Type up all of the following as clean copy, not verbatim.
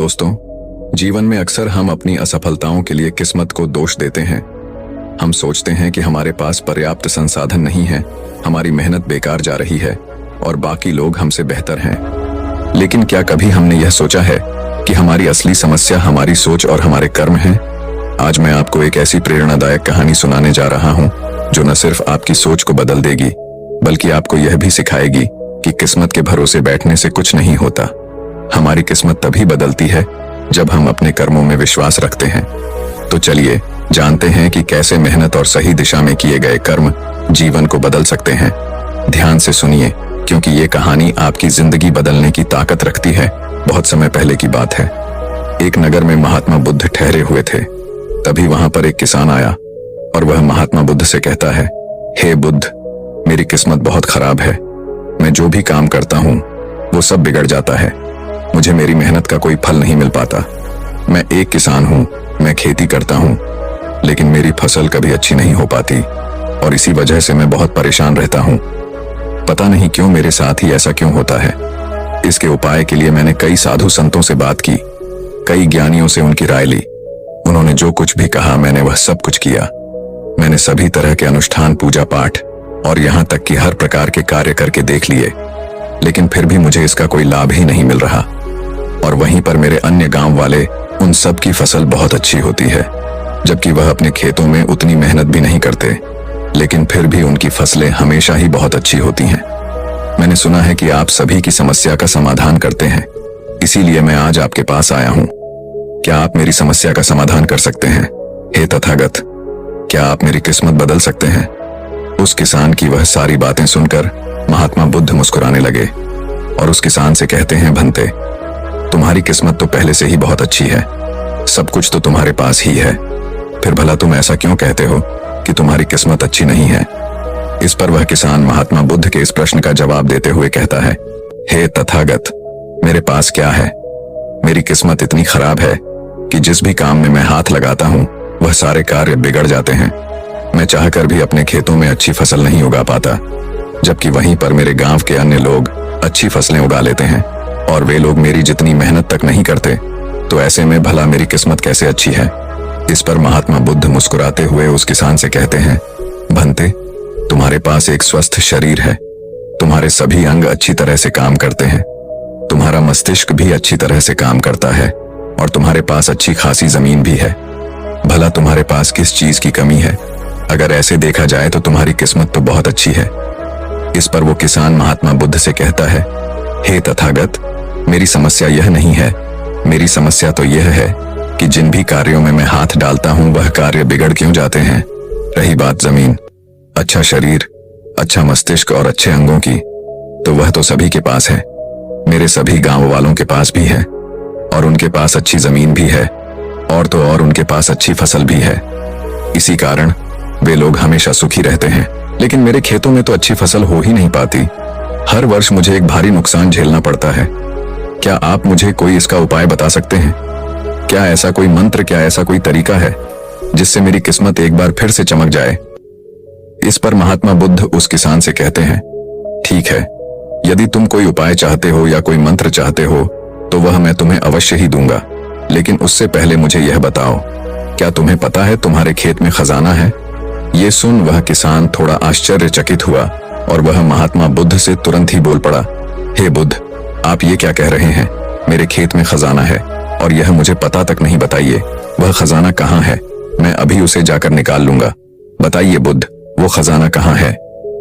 दोस्तों, जीवन में अक्सर हम अपनी असफलताओं के लिए किस्मत को दोष देते हैं। हम सोचते हैं कि हमारे पास पर्याप्त संसाधन नहीं है, हमारी मेहनत बेकार जा रही है और बाकी लोग हमसे बेहतर हैं। लेकिन क्या कभी हमने यह सोचा है कि हमारी असली समस्या हमारी सोच और हमारे कर्म हैं? आज मैं आपको एक ऐसी प्रेरणादायक कहानी सुनाने जा रहा हूं जो न सिर्फ आपकी सोच को बदल देगी, बल्कि आपको यह भी सिखाएगी कि किस्मत के भरोसे बैठने से कुछ नहीं होता। हमारी किस्मत तभी बदलती है जब हम अपने कर्मों में विश्वास रखते हैं। तो चलिए जानते हैं कि कैसे मेहनत और सही दिशा में किए गए कर्म जीवन को बदल सकते हैं। ध्यान से सुनिए, क्योंकि ये कहानी आपकी जिंदगी बदलने की ताकत रखती है। बहुत समय पहले की बात है। एक नगर में महात्मा बुद्ध ठहरे हुए थे। तभी वहां पर एक किसान आया और वह महात्मा बुद्ध से कहता है, हे बुद्ध, मेरी किस्मत बहुत खराब है। मैं जो भी काम करता हूँ वो सब बिगड़ जाता है। मुझे मेरी मेहनत का कोई फल नहीं मिल पाता। मैं एक किसान हूँ, मैं खेती करता हूँ, लेकिन मेरी फसल कभी अच्छी नहीं हो पाती और इसी वजह से मैं बहुत परेशान रहता हूँ। पता नहीं क्यों मेरे साथ ही ऐसा क्यों होता है। इसके उपाय के लिए मैंने कई साधु संतों से बात की, कई ज्ञानियों से उनकी राय ली। उन्होंने जो कुछ भी कहा मैंने वह सब कुछ किया। मैंने सभी तरह के अनुष्ठान, पूजा पाठ और यहाँ तक कि हर प्रकार के कार्य करके देख लिए, लेकिन फिर भी मुझे इसका कोई लाभ ही नहीं मिल रहा। और वहीं पर मेरे अन्य गांव वाले, उन सब की फसल बहुत अच्छी होती है, जबकि वह अपने खेतों में उतनी मेहनत भी नहीं करते, लेकिन फिर भी उनकी फसलें हमेशा ही बहुत अच्छी होती हैं। मैंने सुना है कि आप सभी की समस्या का समाधान करते हैं, इसीलिए मैं आज आपके पास आया हूं। क्या आप मेरी समस्या का समाधान कर सकते हैं? हे तथागत, क्या आप मेरी किस्मत बदल सकते हैं? उस किसान की वह सारी बातें सुनकर महात्मा बुद्ध मुस्कुराने लगे और उस किसान से कहते हैं, भंते, तुम्हारी किस्मत तो पहले से ही बहुत अच्छी है, सब कुछ तो तुम्हारे पास ही है, फिर भला तुम ऐसा क्यों कहते हो कि तुम्हारी किस्मत अच्छी नहीं है? इस पर वह किसान महात्मा बुद्ध के इस प्रश्न का जवाब देते हुए कहता है, हे तथागत, मेरे पास क्या है? मेरी किस्मत इतनी खराब है कि जिस भी काम में मैं हाथ लगाता हूं वह सारे कार्य बिगड़ जाते हैं। मैं चाहकर भी अपने खेतों में अच्छी फसल नहीं उगा पाता, जबकि वहीं पर मेरे गांव के अन्य लोग अच्छी फसलें उगा लेते हैं और वे लोग मेरी जितनी मेहनत तक नहीं करते। तो ऐसे में भला मेरी किस्मत कैसे अच्छी है? इस पर महात्मा बुद्ध मुस्कुराते हुए उस किसान से कहते हैं, भंते, तुम्हारे पास एक स्वस्थ शरीर है, तुम्हारे सभी अंग अच्छी तरह से काम करते हैं, तुम्हारा मस्तिष्क भी अच्छी तरह से काम करता है और तुम्हारे पास अच्छी खासी जमीन भी है। भला तुम्हारे पास किस चीज की कमी है? अगर ऐसे देखा जाए तो तुम्हारी किस्मत तो बहुत अच्छी है। इस पर वो किसान महात्मा बुद्ध से कहता है, हे तथागत, मेरी समस्या यह नहीं है। मेरी समस्या तो यह है कि जिन भी कार्यों में मैं हाथ डालता हूं वह कार्य बिगड़ क्यों जाते हैं। रही बात जमीन, अच्छा शरीर, अच्छा मस्तिष्क और अच्छे अंगों की, तो वह तो सभी के पास है। मेरे सभी गांव वालों के पास भी है और उनके पास अच्छी जमीन भी है और तो और उनके पास अच्छी फसल भी है। इसी कारण वे लोग हमेशा सुखी रहते हैं। लेकिन मेरे खेतों में तो अच्छी फसल हो ही नहीं पाती। हर वर्ष मुझे एक भारी नुकसान झेलना पड़ता है। क्या आप मुझे कोई इसका उपाय बता सकते हैं? क्या ऐसा कोई मंत्र, क्या ऐसा कोई तरीका है जिससे मेरी किस्मत एक बार फिर से चमक जाए? इस पर महात्मा बुद्ध उस किसान से कहते हैं, ठीक है, यदि तुम कोई उपाय चाहते हो या कोई मंत्र चाहते हो तो वह मैं तुम्हें अवश्य ही दूंगा, लेकिन उससे पहले मुझे यह बताओ, क्या तुम्हें पता है तुम्हारे खेत में खजाना है? ये सुन वह किसान थोड़ा आश्चर्यचकित हुआ और वह महात्मा बुद्ध से तुरंत ही बोल पड़ा, हे बुद्ध, आप ये क्या कह रहे हैं? मेरे खेत में खजाना है और यह मुझे पता तक नहीं। बताइए वह खजाना कहाँ है? मैं अभी उसे जाकर निकाल लूंगा। बताइए बुद्ध, वो खजाना कहाँ है?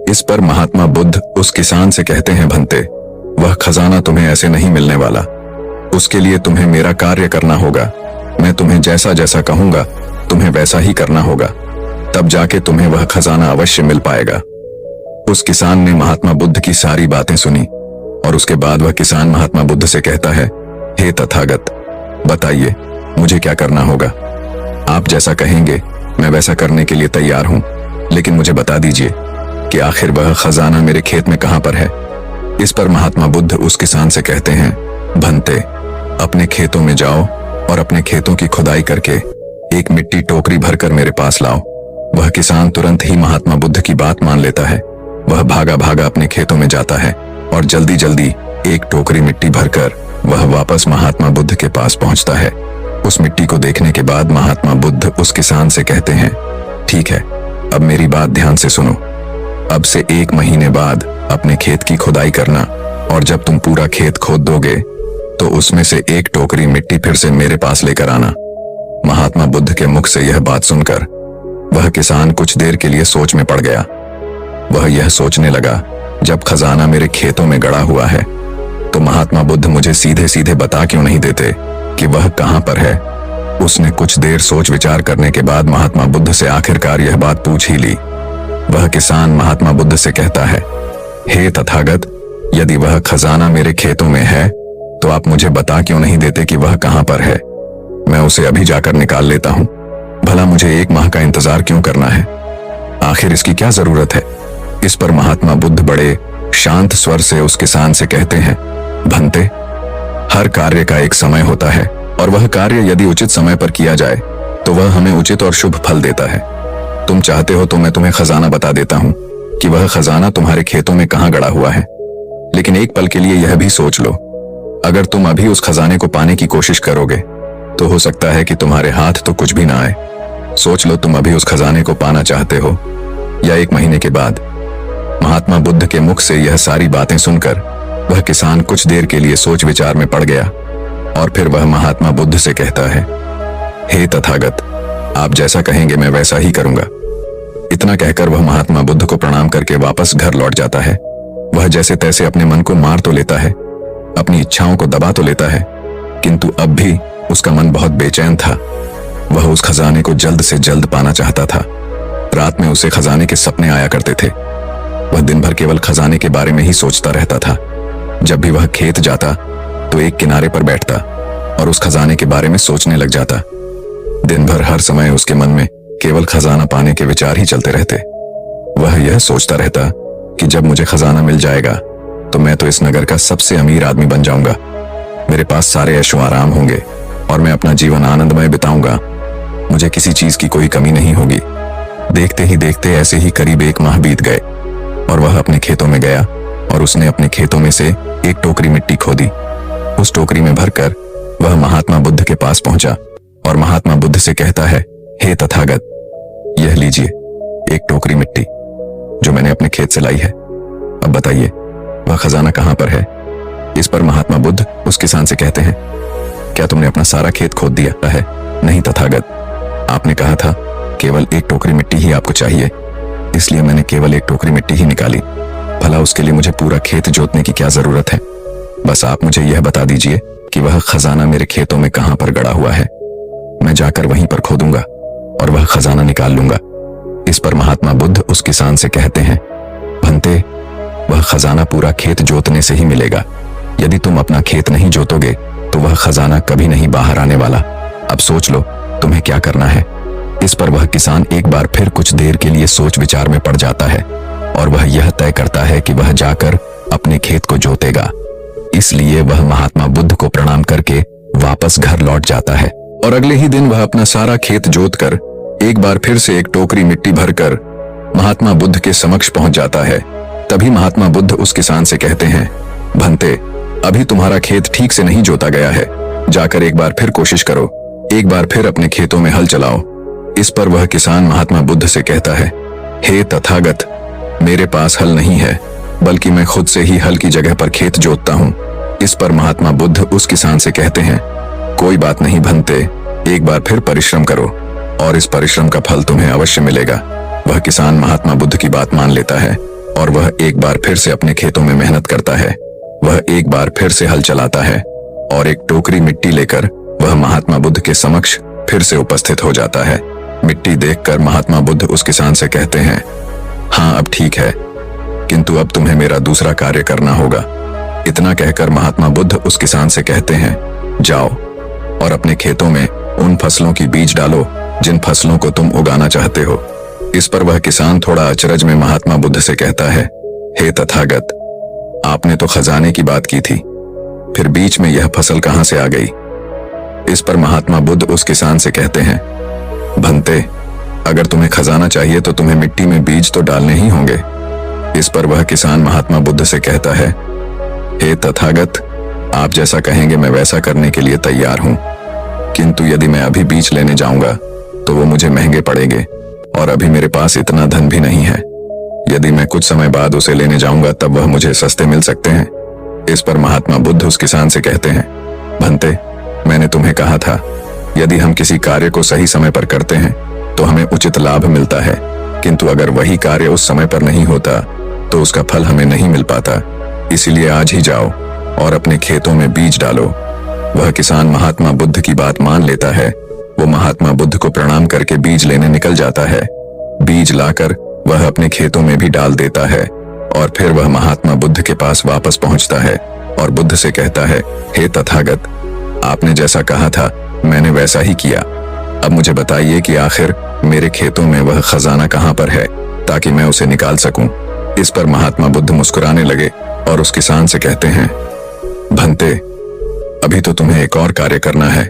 इस पर महात्मा बुद्ध उस किसान से कहते हैं, भंते, वह खजाना तुम्हें ऐसे नहीं मिलने वाला। उसके लिए तुम्हें मेरा कार्य करना होगा। मैं तुम्हें जैसा जैसा कहूंगा तुम्हें वैसा ही करना होगा, तब जाके तुम्हें वह खजाना अवश्य मिल पाएगा। उस किसान ने महात्मा बुद्ध की सारी बातें सुनी और उसके बाद वह किसान महात्मा बुद्ध से कहता है, हे तथागत, बताइए मुझे क्या करना होगा? आप जैसा कहेंगे मैं वैसा करने के लिए तैयार हूं, लेकिन मुझे बता दीजिए कि आखिर वह खजाना मेरे खेत में कहां पर है? इस पर महात्मा बुद्ध उस किसान से कहते हैं, भंते, अपने खेतों में जाओ और अपने खेतों की खुदाई करके एक मिट्टी टोकरी भरकर मेरे पास लाओ। वह किसान तुरंत ही महात्मा बुद्ध की बात मान लेता है। वह भागा भागा अपने खेतों में जाता है और जल्दी जल्दी एक टोकरी मिट्टी भरकर वह वापस महात्मा बुद्ध के पास पहुंचता है। उस मिट्टी को देखने के बाद महात्मा बुद्ध उस किसान से कहते हैं, ठीक है, अब मेरी बात ध्यान से सुनो। अब से 1 महीने बाद अपने खेत की खुदाई करना, और जब तुम पूरा खेत खोद दोगे तो उसमें से 1 टोकरी मिट्टी फिर से मेरे पास लेकर आना। महात्मा बुद्ध के मुख से यह बात सुनकर वह किसान कुछ देर के लिए सोच में पड़ गया। वह यह सोचने लगा, जब खजाना मेरे खेतों में गड़ा हुआ है तो महात्मा बुद्ध मुझे सीधे सीधे बता क्यों नहीं देते कि वह कहां पर है। उसने कुछ देर सोच विचार करने के बाद महात्मा बुद्ध से आखिरकार यह बात पूछ ही ली। वह किसान महात्मा बुद्ध से कहता है, हे तथागत, यदि वह खजाना मेरे खेतों में है तो आप मुझे बता क्यों नहीं देते कि वह कहां पर है। मैं उसे अभी जाकर निकाल लेता हूं। भला मुझे 1 माह का इंतजार क्यों करना है? आखिर इसकी क्या जरूरत है? इस पर महात्मा बुद्ध बड़े शांत स्वर से उस किसान से कहते हैं, भंते, हर कार्य का एक समय होता है, और वह कार्य यदि उचित समय पर किया जाए तो वह हमें उचित और शुभ फल देता है। तुम चाहते हो तो मैं तुम्हें खजाना बता देता हूं कि वह खजाना तुम्हारे खेतों में कहां गड़ा हुआ है। लेकिन एक पल के लिए यह भी सोच लो, अगर तुम अभी उस खजाने को पाने की कोशिश करोगे तो हो सकता है कि तुम्हारे हाथ तो कुछ भी ना आए। सोच लो, तुम अभी उस खजाने को पाना चाहते हो या 1 महीने के बाद। महात्मा बुद्ध के मुख से यह सारी बातें सुनकर वह किसान कुछ देर के लिए सोच विचार में पड़ गया, और फिर वह महात्मा बुद्ध से कहता है, हे तथागत, आप जैसा कहेंगे मैं वैसा ही करूंगा। इतना कहकर वह महात्मा बुद्ध को प्रणाम करके वापस घर लौट जाता है। वह जैसे तैसे अपने मन को मार तो लेता है, अपनी इच्छाओं को दबा तो लेता है, किंतु अब भी उसका मन बहुत बेचैन था। वह उस खजाने को जल्द से जल्द पाना चाहता था। रात में उसे खजाने के सपने आया करते थे। वह दिन भर केवल खजाने के बारे में ही सोचता रहता था। जब भी वह खेत जाता तो एक किनारे पर बैठता और उस खजाने के बारे में सोचने लग जाता। दिन भर हर समय उसके मन में केवल खजाना पाने के विचार ही चलते रहते। वह यह सोचता रहता कि जब मुझे खजाना मिल जाएगा तो मैं तो इस नगर का सबसे अमीर आदमी बन जाऊंगा। मेरे पास सारे ऐशो आराम होंगे और मैं अपना जीवन आनंदमय बिताऊंगा। मुझे किसी चीज की कोई कमी नहीं होगी। देखते ही देखते ऐसे ही करीब 1 माह बीत गए और वह अपने खेतों में गया और उसने अपने खेतों में से 1 टोकरी मिट्टी खोदी। उस टोकरी में भरकर वह महात्मा बुद्ध के पास पहुंचा और महात्मा बुद्ध से कहता है, हे तथागत, यह लीजिए 1 टोकरी मिट्टी जो मैंने अपने खेत से लाई है। अब बताइए वह खजाना कहां पर है? इस पर महात्मा बुद्ध उस किसान से कहते हैं, क्या तुमने अपना सारा खेत खोद दिया है? नहीं तथागत, आपने कहा था केवल 1 टोकरी मिट्टी ही आपको चाहिए, इसलिए मैंने केवल 1 टोकरी मिट्टी ही निकाली। भला उसके लिए मुझे पूरा खेत जोतने की क्या जरूरत है? बस आप मुझे यह बता दीजिए कि वह खजाना मेरे खेतों में कहां पर गड़ा हुआ है। मैं जाकर वहीं पर खोदूंगा और वह खजाना निकाल लूंगा। इस पर महात्मा बुद्ध उस किसान से कहते हैं, भंते, वह खजाना पूरा खेत जोतने से ही मिलेगा। यदि तुम अपना खेत नहीं जोतोगे तो वह खजाना कभी नहीं बाहर आने वाला। अब सोच लो तुम्हें क्या करना है। इस पर वह किसान एक बार फिर कुछ देर के लिए सोच विचार में पड़ जाता है और वह यह तय करता है कि वह जाकर अपने खेत को जोतेगा। इसलिए वह महात्मा बुद्ध को प्रणाम करके वापस घर लौट जाता है और अगले ही दिन वह अपना सारा खेत जोतकर एक बार फिर से 1 टोकरी मिट्टी भरकर महात्मा बुद्ध के समक्ष पहुंच जाता है। तभी महात्मा बुद्ध उस किसान से कहते हैं, भंते, अभी तुम्हारा खेत ठीक से नहीं जोता गया है। जाकर एक बार फिर कोशिश करो, एक बार फिर अपने खेतों में हल चलाओ। इस पर वह किसान महात्मा बुद्ध से कहता है, हे तथागत, मेरे पास हल नहीं है, बल्कि मैं खुद से ही हल की जगह पर खेत जोतता हूँ। इस पर महात्मा बुद्ध उस किसान से कहते हैं, कोई बात नहीं भंते, एक बार फिर परिश्रम करो और इस परिश्रम का फल तुम्हें अवश्य मिलेगा। वह किसान महात्मा बुद्ध की बात मान लेता है और वह एक बार फिर से अपने खेतों में मेहनत करता है। वह एक बार फिर से हल चलाता है और 1 टोकरी मिट्टी लेकर वह महात्मा बुद्ध के समक्ष फिर से उपस्थित हो जाता है। मिट्टी देखकर महात्मा बुद्ध उस किसान से कहते हैं, हाँ अब ठीक है, किंतु अब तुम्हें मेरा दूसरा कार्य करना होगा। इतना कहकर महात्मा बुद्ध उस किसान से कहते हैं, जाओ और अपने खेतों में उन फसलों की बीज डालो जिन फसलों को तुम उगाना चाहते हो। इस पर वह किसान थोड़ा अचरज में महात्मा बुद्ध से कहता है, हे तथागत, आपने तो खजाने की बात की थी, फिर बीच में यह फसल कहां से आ गई? इस पर महात्मा बुद्ध उस किसान से कहते हैं, भंते, अगर तुम्हें खजाना चाहिए तो तुम्हें मिट्टी में बीज तो डालने ही होंगे। इस पर वह किसान महात्मा बुद्ध से कहता है, हे तथागत, आप जैसा कहेंगे मैं वैसा करने के लिए तैयार हूं, किंतु यदि मैं अभी बीज लेने जाऊंगा तो वो मुझे महंगे पड़ेंगे और अभी मेरे पास इतना धन भी नहीं है। यदि मैं कुछ समय बाद उसे लेने जाऊंगा तब वह मुझे सस्ते मिल सकते हैं। इस पर महात्मा बुद्ध उस किसान से कहते हैं, भंते, मैंने तुम्हें कहा था यदि हम किसी कार्य को सही समय पर करते हैं तो हमें उचित लाभ मिलता है, किंतु अगर वही कार्य उस समय पर नहीं होता तो उसका फल हमें नहीं मिल पाता। इसीलिए आज ही जाओ और अपने खेतों में बीज डालो। वह किसान महात्मा बुद्ध की बात मान लेता है। वो महात्मा बुद्ध को प्रणाम करके बीज लेने निकल जाता है। बीज लाकर वह अपने खेतों में भी डाल देता है और फिर वह महात्मा बुद्ध के पास वापस पहुंचता है और बुद्ध से कहता है, हे तथागत, आपने जैसा कहा था मैंने वैसा ही किया। अब मुझे बताइए कि आखिर मेरे खेतों में वह खजाना कहां पर है ताकि मैं उसे निकाल सकूं। इस पर महात्मा बुद्ध मुस्कुराने लगे और उस किसान से कहते हैं, भंते, अभी तो तुम्हें एक और कार्य करना है,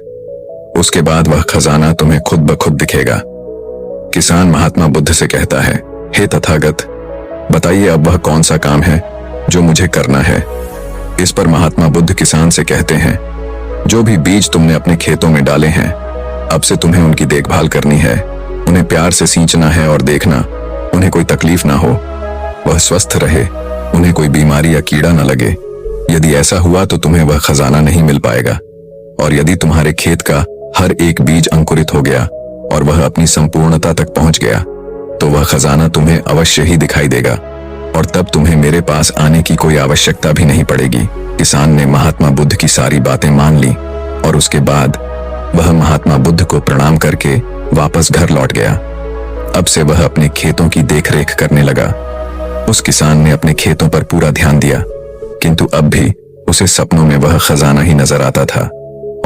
उसके बाद वह खजाना तुम्हें खुद ब खुद दिखेगा। किसान महात्मा बुद्ध से कहता है, हे तथागत, बताइए अब वह कौन सा काम है जो मुझे करना है। इस पर महात्मा बुद्ध किसान से कहते हैं, जो भी बीज तुमने अपने खेतों में डाले हैं अब से तुम्हें उनकी देखभाल करनी है। उन्हें प्यार से सींचना है और देखना उन्हें कोई तकलीफ ना हो, वह स्वस्थ रहे, उन्हें कोई बीमारी या कीड़ा न लगे। यदि ऐसा हुआ तो तुम्हें वह खजाना नहीं मिल पाएगा। और यदि तुम्हारे खेत का हर एक बीज अंकुरित हो गया और वह अपनी संपूर्णता तक पहुंच गया तो वह खजाना तुम्हें अवश्य ही दिखाई देगा और तब तुम्हें मेरे पास आने की कोई आवश्यकता भी नहीं पड़ेगी। किसान ने महात्मा बुद्ध की सारी बातें मान ली और उसके बाद वह महात्मा बुद्ध को प्रणाम करके वापस घर लौट गया। अब से वह अपने खेतों की देखरेख करने लगा। उस किसान ने अपने खेतों पर पूरा ध्यान दिया, किंतु अब भी उसे सपनों में वह खजाना ही नजर आता था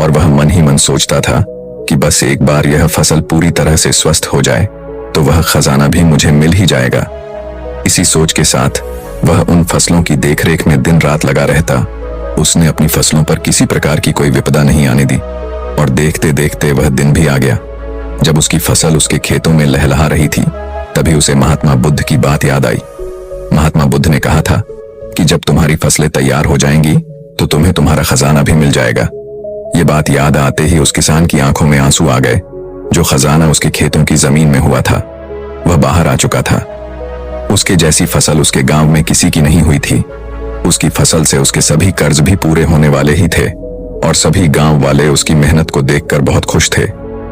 और वह मन ही मन सोचता था कि बस एक बार यह फसल पूरी तरह से स्वस्थ हो जाए तो वह खजाना भी मुझे मिल ही जाएगा। इसी सोच के साथ वह उन फसलों की देखरेख में दिन रात लगा रहता। उसने अपनी फसलों पर किसी प्रकार की कोई विपदा नहीं आने दी और देखते देखते वह दिन भी आ गया। जब उसकी फसल उसके खेतों में लहलहा रही थी तभी उसे महात्मा बुद्ध की बात याद आई। महात्मा बुद्ध ने कहा था कि जब तुम्हारी फसलें तैयार हो जाएंगी तो तुम्हें तुम्हारा खजाना भी मिल जाएगा। ये बात याद आते ही उस किसान की आंखों में आंसू आ गए। जो खजाना उसके खेतों की जमीन में हुआ था वह बाहर आ चुका था। उसके जैसी फसल उसके गांव में किसी की नहीं हुई थी। उसकी फसल से उसके सभी कर्ज भी पूरे होने वाले ही थे और सभी गांव वाले उसकी मेहनत को देखकर बहुत खुश थे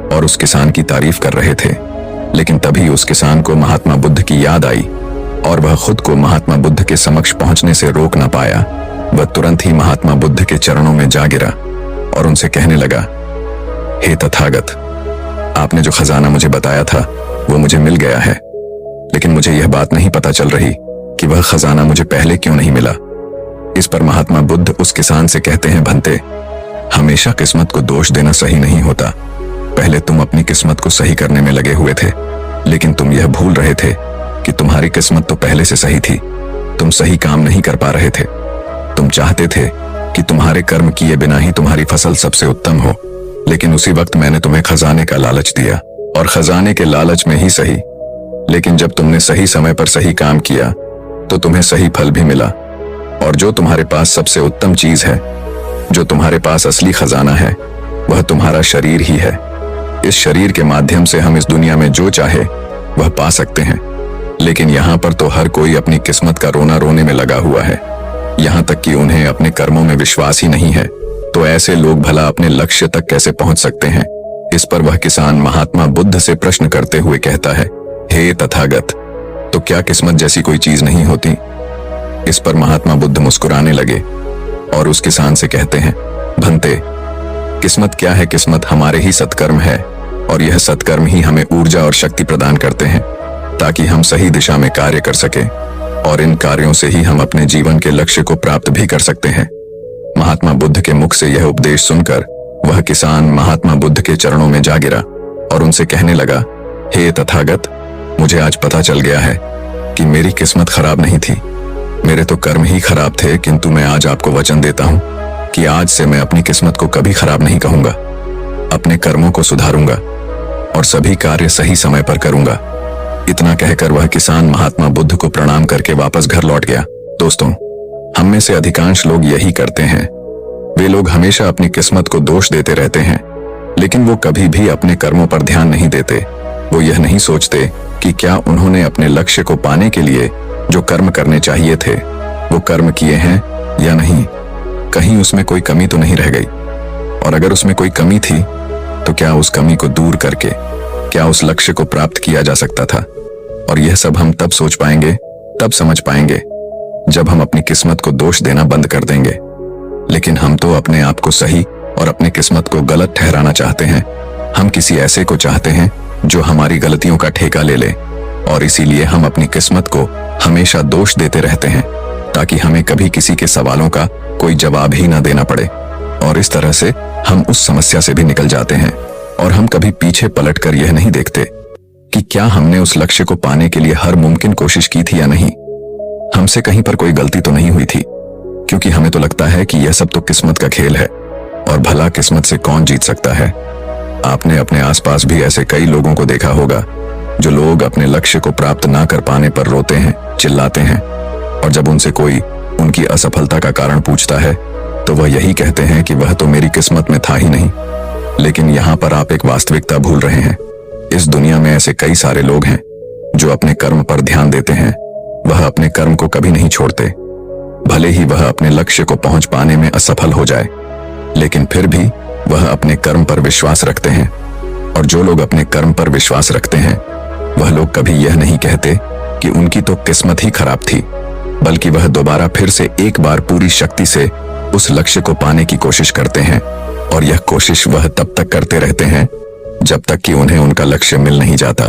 और उस किसान की तारीफ कर रहे थे। लेकिन तभी उस किसान को महात्मा बुद्ध की याद आई और वह खुद को महात्मा बुद्ध के समक्ष पहुंचने से रोक न पाया। वह तुरंत ही महात्मा बुद्ध के चरणों में जा गिरा और उनसे कहने लगा, हे तथागत, आपने जो खजाना मुझे बताया था वो मुझे मिल गया है, लेकिन मुझे यह बात नहीं पता चल रही कि वह खजाना मुझे पहले क्यों नहीं मिला। इस पर महात्मा बुद्ध उस किसान से कहते हैं, भंते, हमेशा किस्मत को दोष देना सही नहीं होता। पहले तुम अपनी किस्मत को सही करने में लगे हुए थे, लेकिन तुम यह भूल रहे थे कि तुम्हारी किस्मत तो पहले से सही थी। तुम सही काम नहीं कर पा रहे थे। तुम चाहते थे कि तुम्हारे कर्म किए बिना ही तुम्हारी फसल सबसे उत्तम हो, लेकिन उसी वक्त मैंने तुम्हें खजाने का लालच दिया और खजाने के लालच में ही सही। लेकिन जब तुमने सही समय पर सही काम किया तो तुम्हें सही फल भी मिला। और जो तुम्हारे पास सबसे उत्तम चीज है, जो तुम्हारे पास असली खजाना है, वह तुम्हारा शरीर ही है। इस शरीर के माध्यम से हम इस दुनिया में जो चाहे वह पा सकते हैं, लेकिन यहाँ पर तो हर कोई अपनी किस्मत का रोना रोने में लगा हुआ है। यहाँ तक कि उन्हें अपने कर्मों में विश्वास ही नहीं है, तो ऐसे लोग भला अपने लक्ष्य तक कैसे पहुंच सकते हैं। इस पर वह किसान महात्मा बुद्ध से प्रश्न करते हुए कहता है, हे तथागत, तो क्या किस्मत जैसी कोई चीज नहीं होती। इस पर महात्मा बुद्ध मुस्कुराने लगे और उस किसान से कहते हैं, भंते, किस्मत क्या है। किस्मत हमारे ही सत्कर्म है और यह सत्कर्म ही हमें ऊर्जा और शक्ति प्रदान करते हैं ताकि हम सही दिशा में कार्य कर सके और इन कार्यों से ही हम अपने जीवन के लक्ष्य को प्राप्त भी कर सकते हैं। महात्मा बुद्ध के मुख से यह उपदेश सुनकर वह किसान महात्मा बुद्ध के चरणों में जा गिरा और उनसे कहने लगा, हे तथागत, मुझे आज पता चल गया है कि मेरी किस्मत खराब नहीं थी, मेरे तो कर्म ही खराब थे, किंतु मैं आज आपको वचन देता हूं कि आज से मैं अपनी किस्मत को कभी खराब नहीं कहूंगा। अपने कर्मों को सुधारूंगा और सभी कार्य सही समय पर करूंगा। इतना कहकर वह किसान महात्मा बुद्ध को प्रणाम करके वापस घर लौट गया। दोस्तों, हम में से अधिकांश लोग यही करते हैं। वे लोग हमेशा अपनी किस्मत को दोष देते रहते हैं, लेकिन वो कभी भी अपने कर्मों पर ध्यान नहीं देते। वो यह नहीं सोचते कि क्या उन्होंने अपने लक्ष्य को पाने के लिए जो कर्म करने चाहिए थे वो कर्म किए हैं या नहीं। कहीं उसमें कोई कमी तो नहीं रह गई, और अगर उसमें कोई कमी थी तो क्या उस कमी को दूर करके क्या उस लक्ष्य को प्राप्त किया जा सकता था। और यह सब हम तब सोच पाएंगे, तब समझ पाएंगे जब हम अपनी किस्मत को दोष देना बंद कर देंगे। लेकिन हम तो अपने आप को सही और अपनी किस्मत को गलत ठहराना चाहते हैं। हम किसी ऐसे को चाहते हैं जो हमारी गलतियों का ठेका ले ले, और इसीलिए हम अपनी किस्मत को हमेशा दोष देते रहते हैं ताकि हमें कभी किसी के सवालों का कोई जवाब ही ना देना पड़े। और इस तरह से हम उस समस्या से भी निकल जाते हैं, और हम कभी पीछे पलटकर यह नहीं देखते कि क्या हमने उस लक्ष्य को पाने के लिए हर मुमकिन कोशिश की थी या नहीं। हमसे कहीं पर कोई गलती तो नहीं हुई थी, क्योंकि हमें तो लगता है कि यह सब तो किस्मत का खेल है, और भला किस्मत से कौन जीत सकता है। आपने अपने आसपास भी ऐसे कई लोगों को देखा होगा जो लोग अपने लक्ष्य को प्राप्त ना कर पाने पर रोते हैं, चिल्लाते हैं, और जब उनसे कोई उनकी असफलता का कारण पूछता है तो वह यही कहते हैं कि वह तो मेरी किस्मत में था ही नहीं। लेकिन यहाँ पर आप एक वास्तविकता भूल रहे हैं। इस दुनिया में ऐसे कई सारे लोग हैं जो अपने कर्म पर ध्यान देते हैं। वह अपने कर्म को कभी नहीं छोड़ते, भले ही वह अपने लक्ष्य को पहुंच पाने में असफल हो जाए, लेकिन फिर भी वह अपने कर्म पर विश्वास रखते हैं। और जो लोग अपने कर्म पर विश्वास रखते हैं वह लोग कभी यह नहीं कहते कि उनकी तो किस्मत ही खराब थी, बल्कि वह दोबारा फिर से एक बार पूरी शक्ति से उस लक्ष्य को पाने की कोशिश करते हैं। और यह कोशिश वह तब तक करते रहते हैं जब तक कि उन्हें उनका लक्ष्य मिल नहीं जाता।